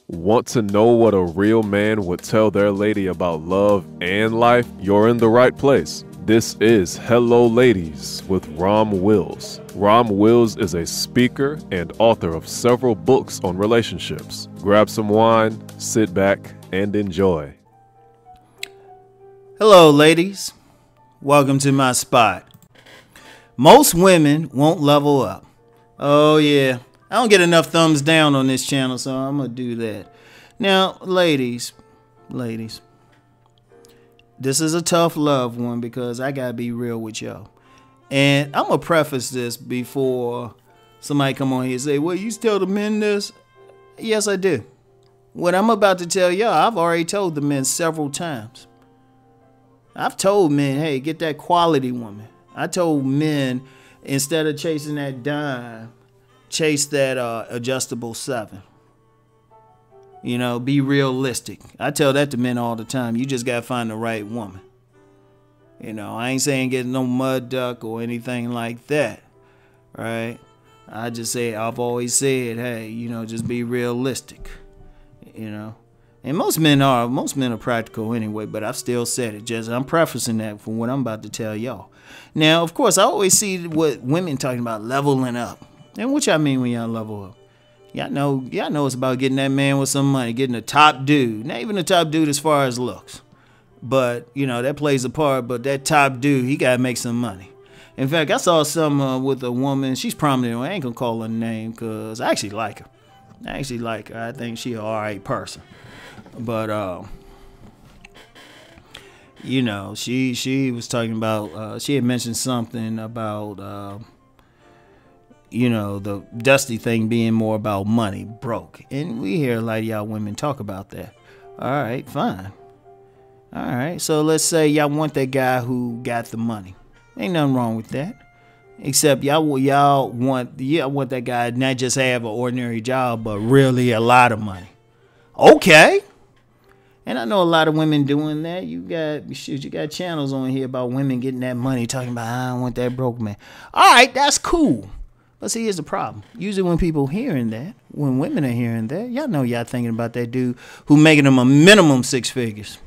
Want to know what a real man would tell their lady about love and life? You're in the right place. This is Hello Ladies with Rom Wills. Rom Wills is a speaker and author of several books on relationships. Grab some wine, sit back, and enjoy. Hello, ladies. Welcome to my spot. Most women won't level up. Oh, yeah. I don't get enough thumbs down on this channel, so I'm going to do that. Now, ladies, this is a tough love one because I got to be real with y'all. And I'm going to preface this before somebody come on here and say, well, you tell the men this? Yes, I do. What I'm about to tell y'all, I've already told the men several times. I've told men, hey, get that quality woman. I told men, instead of chasing that dime, chase that adjustable 7. You know, be realistic. I tell that to men all the time. You just got to find the right woman. You know, I ain't saying get no mud duck or anything like that. Right? I just say, I've always said, hey, you know, just be realistic. You know. And most men are practical anyway, but I've still said it. Just I'm prefacing that for what I'm about to tell y'all. Now, of course, I always see what women talking about leveling up. And what y'all mean when y'all level up? Y'all know it's about getting that man with some money, getting a top dude. Not even a top dude as far as looks. But, you know, that plays a part. But that top dude, he got to make some money. In fact, I saw some with a woman. She's prominent. I ain't going to call her name because I actually like her. I think she's an all right person. But, you know, she was talking about, she had mentioned something about, you know, the Dusty thing being more about money, broke. And we hear a lot of y'all women talk about that. All right, fine. All right, so let's say y'all want that guy who got the money. Ain't nothing wrong with that. Except y'all want that guy not just have an ordinary job, but really a lot of money. Okay. And I know a lot of women doing that. You got channels on here about women getting that money, talking about, I don't want that broke man. All right, that's cool. But see, here's the problem. Usually when people hearing that, when women are hearing that, y'all know y'all thinking about that dude who making them a minimum 6 figures.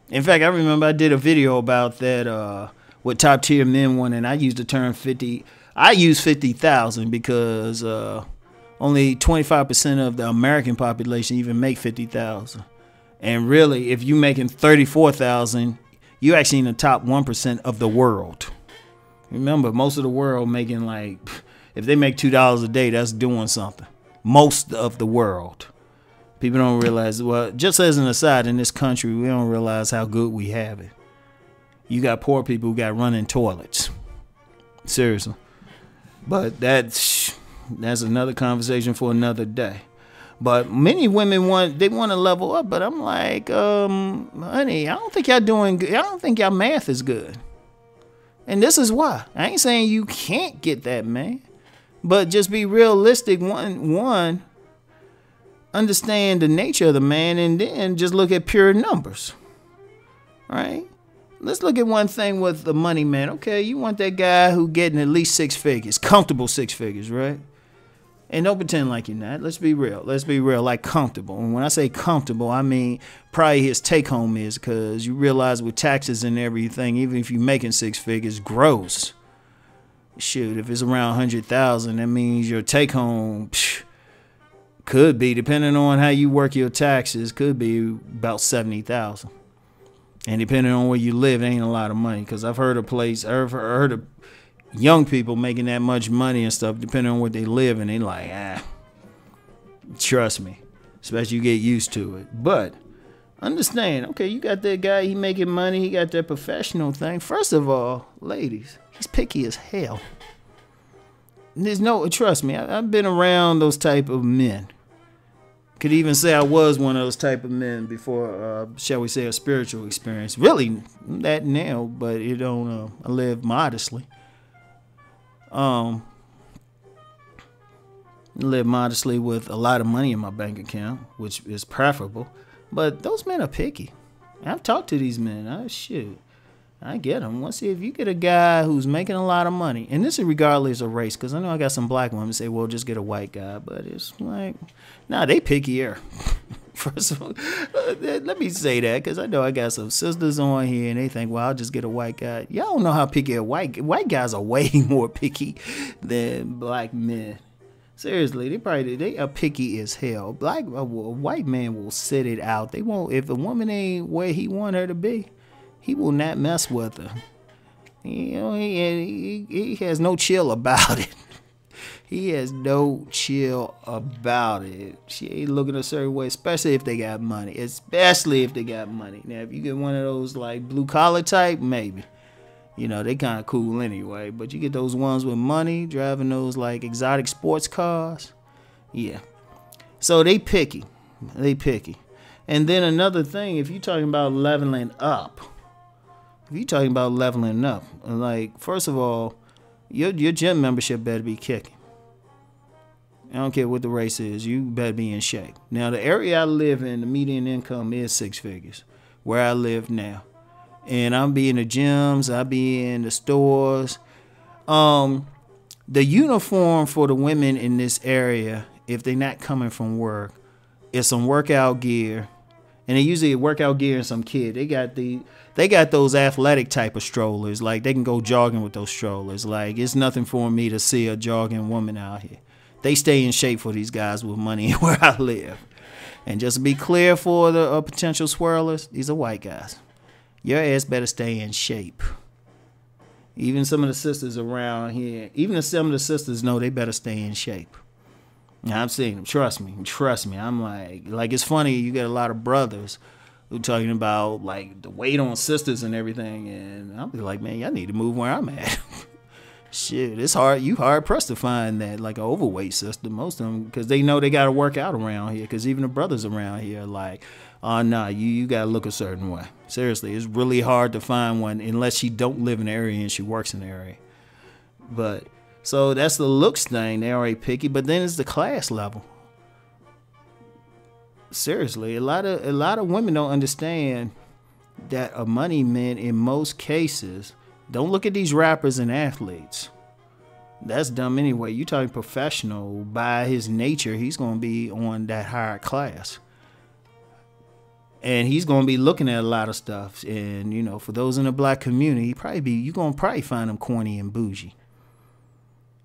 In fact, I remember I did a video about that, what top tier men want, and I used the term 50. I use 50,000 because only 25% of the American population even make 50,000. And really, if you making 34,000, you actually in the top 1% of the world. Remember, most of the world making like, if they make $2 a day, that's doing something. Most of the world. People don't realize, well, just as an aside, in this country, we don't realize how good we have it. You got poor people who got running toilets. Seriously. But that's another conversation for another day. But many women want to level up, but I'm like, honey, I don't think y'all doing good. I don't think y'all math is good. And this is why. I ain't saying you can't get that man, but just be realistic. One, understand the nature of the man, and then just look at pure numbers. Right? Let's look at one thing with the money man. Okay, you want that guy who getting at least 6 figures, comfortable 6 figures, right? And don't pretend like you're not. Let's be real. Like comfortable. And when I say comfortable, I mean probably his take home is, because you realize with taxes and everything, even if you're making 6 figures gross, shoot, if it's around 100,000, that means your take home could be, depending on how you work your taxes, could be about 70,000. And depending on where you live, it ain't a lot of money. Because I've heard of young people making that much money and stuff, depending on where they live, and they like, trust me, especially you get used to it. But understand, okay, you got that guy, he making money, he got that professional thing. First of all, ladies, he's picky as hell. Trust me, I've been around those type of men. Could even say I was one of those type of men before, shall we say, a spiritual experience. Really, that now, but it don't. I live modestly. Live modestly with a lot of money in my bank account, which is preferable. But those men are picky. I've talked to these men. I get them. Once if you get a guy who's making a lot of money, and this is regardless of race, because I know I got some black women say, well, just get a white guy. But it's like, nah, they pickier. First of all, let me say that, because I know I got some sisters on here, and they think, well, I'll just get a white guy. Y'all don't know how picky white guys are way more picky than black men. Seriously, they are picky as hell. A white man will sit it out. They won't, if a woman ain't where he want her to be, he will not mess with her. You know, he has no chill about it. He has no chill about it. She ain't looking a certain way, especially if they got money. Especially if they got money. Now, if you get one of those like blue collar type, maybe. You know, they kind of cool anyway. But you get those ones with money, driving those like exotic sports cars. Yeah. So they picky. They picky. And then another thing, if you're talking about leveling up, like, first of all, your gym membership better be kicking. I don't care what the race is. You better be in shape. Now, the area I live in, the median income is 6 figures, where I live now. And I'll be in the gyms. I'll be in the stores. The uniform for the women in this area, if they're not coming from work, is some workout gear. And they usually workout gear and some kid. They got those athletic type of strollers. Like, they can go jogging with those strollers. Like, it's nothing for me to see a jogging woman out here. They stay in shape for these guys with money where I live. And just to be clear for the potential swirlers, these are white guys. Your ass better stay in shape. Even some of the sisters around here, even if some of the sisters know they better stay in shape. Now, I'm seeing them. Trust me. I'm like it's funny. You get a lot of brothers who talking about like the weight on sisters and everything, and I'll be like, man, y'all need to move where I'm at. Shit, it's hard. You hard pressed to find that like an overweight sister. Most of them, because they know they got to work out around here. Because even the brothers around here are like, oh nah, you got to look a certain way. Seriously, it's really hard to find one unless she don't live in the area and she works in the area. But so that's the looks thing. They're already picky, but then it's the class level. Seriously, a lot of women don't understand that a money man in most cases. Don't look at these rappers and athletes. That's dumb anyway. You talking professional, by his nature, he's going to be on that higher class. And he's going to be looking at a lot of stuff. And, you know, for those in the black community, you're going to probably find him corny and bougie.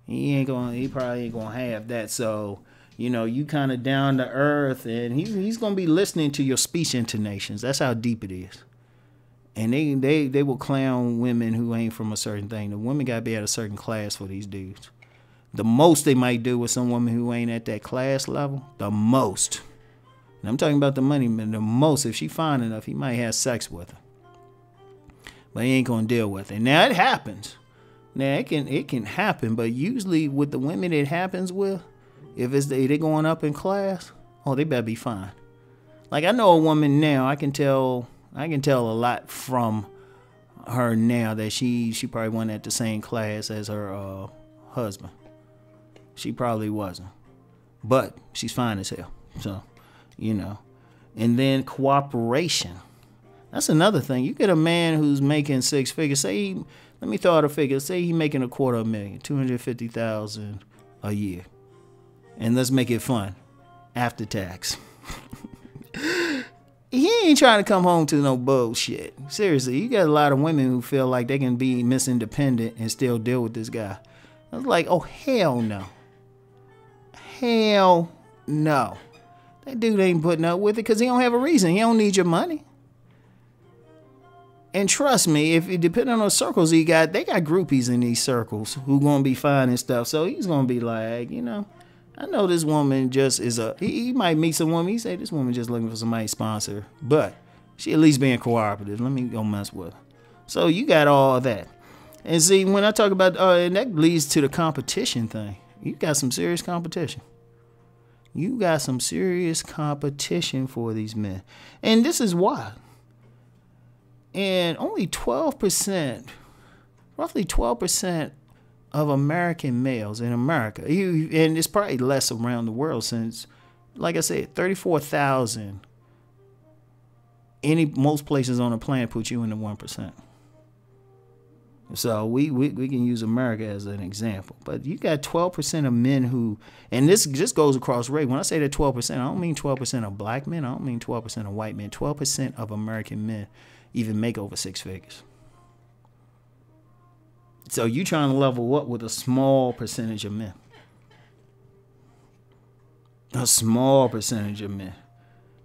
He probably ain't going to have that. So, you know, you kind of down to earth, and he's going to be listening to your speech intonations. That's how deep it is. And they will clown women who ain't from a certain thing. The women got to be at a certain class for these dudes. The most they might do with some woman who ain't at that class level, the most. And I'm talking about the money man. The most, if she fine enough, he might have sex with her. But he ain't going to deal with it. Now, it happens. Now, it can happen. But usually with the women it happens with, if they going up in class, oh, they better be fine. Like, I know a woman now, I can tell a lot from her now that she probably wasn't at the same class as her husband. She probably wasn't. But she's fine as hell. So, you know. And then cooperation. That's another thing. You get a man who's making 6 figures. Let me throw out a figure. Say he's making $250,000, $250,000 a year. And let's make it fun. After tax. He ain't trying to come home to no bullshit. Seriously, you got a lot of women who feel like they can be Miss Independent and still deal with this guy. I was like, oh, hell no. Hell no. That dude ain't putting up with it because he don't have a reason. He don't need your money. And trust me, if it depending on the circles he got, they got groupies in these circles who gonna be fine and stuff. So he's gonna be like, you know, I know this woman just is he might meet some woman. He say this woman just looking for somebody to sponsor, but she at least being cooperative. Let me go mess with her. So you got all that. And see, when I talk about, and that leads to the competition thing. You got some serious competition. You got some serious competition for these men. And this is why. And only 12%, roughly 12% of American males in America, and it's probably less around the world since, like I said, 34,000, most places on the planet put you in the 1%. So we can use America as an example. But you got 12% of men who, and this just goes across race. When I say that 12%, I don't mean 12% of black men. I don't mean 12% of white men. 12% of American men even make over six figures. So you trying to level up with a small percentage of men. A small percentage of men.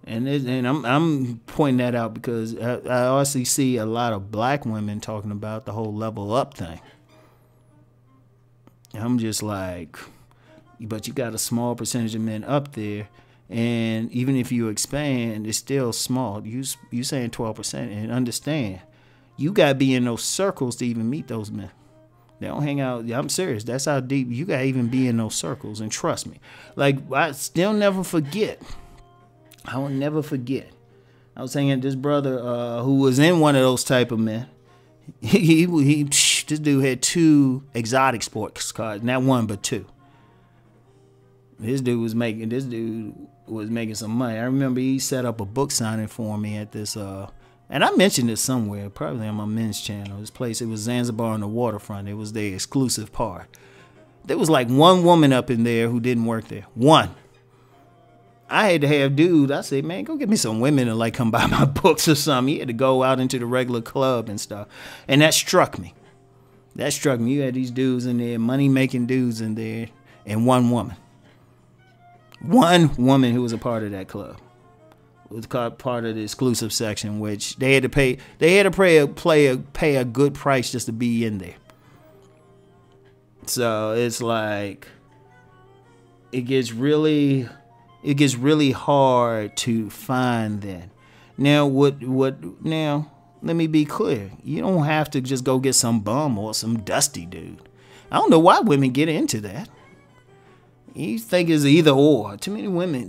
And I'm pointing that out because I also see a lot of black women talking about the whole level up thing. I'm just like, but you got a small percentage of men up there, and even if you expand, it's still small. You saying 12%, and understand, you got to be in those circles to even meet those men. They don't hang out. I'm serious. That's how deep you got to even be in those circles, and trust me. Like, I still never forget. I will never forget. I was saying this brother who was in one of those type of men. This dude had 2 exotic sports cars, not one but 2. This dude was making some money. I remember he set up a book signing for me at this. And I mentioned this somewhere, probably on my men's channel. This place, it was Zanzibar on the waterfront. It was their exclusive part. There was like one woman up in there who didn't work there. One. I had to have dudes. I said, man, go get me some women to like come buy my books or something. He had to go out into the regular club and stuff. And that struck me. You had these dudes in there, money-making dudes in there, and one woman. One woman who was a part of that club. Was part of the exclusive section, which they had to pay. They had to pay a good price just to be in there. So it's like it gets really hard to find that. Now now let me be clear. You don't have to just go get some bum or some dusty dude. I don't know why women get into that. You think it's either or. Too many women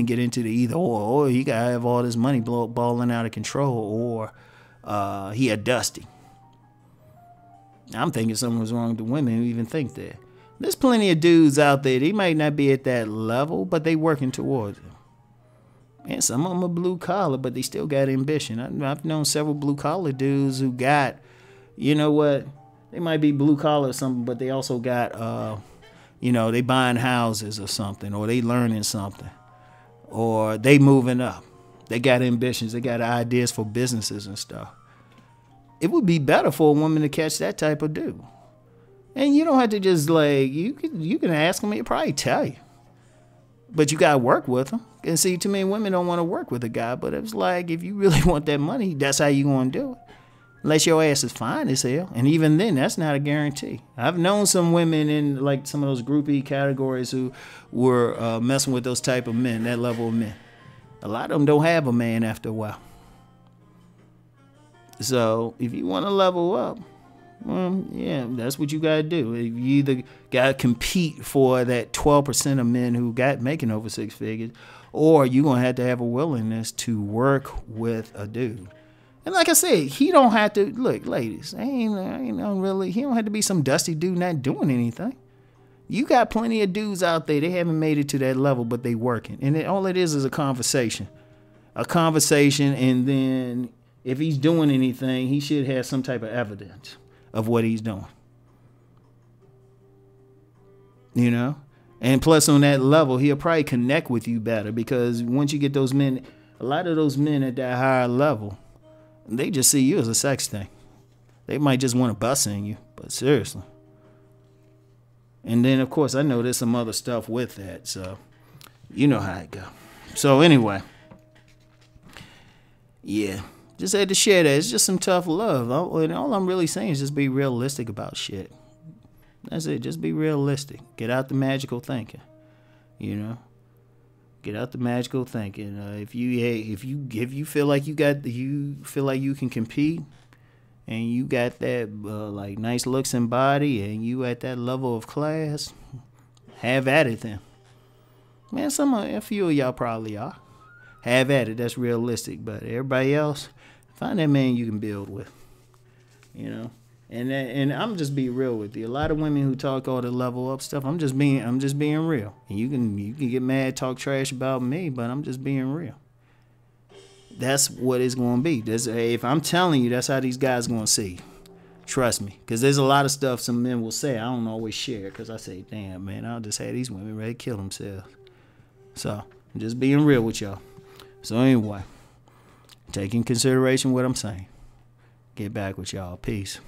get into the either or he gotta have all this money balling out of control, or he a dusty. I'm thinking something was wrong with the women who even think that. There's plenty of dudes out there. They might not be at that level, but they working towards it. And some of them are blue collar, but they still got ambition. I've known several blue collar dudes who got, you know what? They might be blue collar or something, but they also got, they buying houses or something, or they learning something, or they moving up. They got ambitions. They got ideas for businesses and stuff. It would be better for a woman to catch that type of dude. And you don't have to just like, you can ask them, he'll probably tell you. But you got to work with them. And see, too many women don't want to work with a guy, but it's like, if you really want that money, that's how you going to do it. Unless your ass is fine as hell. And even then, that's not a guarantee. I've known some women in like some of those groupie categories who were messing with those type of men, that level of men. A lot of them don't have a man after a while. So if you want to level up, yeah, that's what you got to do. You either got to compete for that 12% of men who got making over six figures, or you're going to have a willingness to work with a dude. And like I said, he don't have to, look, ladies, he don't have to be some dusty dude not doing anything. You got plenty of dudes out there, they haven't made it to that level, but they working. And all it is a conversation. A conversation, and then if he's doing anything, he should have some type of evidence of what he's doing. You know? And plus on that level, he'll probably connect with you better, because once you get those men, a lot of those men at that higher level, they just see you as a sex thing. They might just want to bust in you, but seriously. And then, of course, I know there's some other stuff with that, so you know how it go. So anyway, yeah, just had to share that. It's just some tough love. And all I'm really saying is just be realistic about shit. That's it. Just be realistic. Get out the magical thinking. You know, get out the magical thinking. If you feel like you feel like you can compete, and you got that like nice looks and body, and you at that level of class, have at it then. Man, a few of y'all probably are. Have at it. That's realistic. But everybody else, find that man you can build with. You know. And I'm just being real with you. A lot of women who talk all the level up stuff, I'm just being real. And you can get mad, talk trash about me, but I'm just being real. That's what it's going to be. If I'm telling you, that's how these guys going to see. Trust me, because there's a lot of stuff some men will say I don't always share, because I say, damn, man, I'll just have these women ready to kill themselves. So I'm just being real with y'all. So anyway, take in consideration what I'm saying. Get back with y'all. Peace.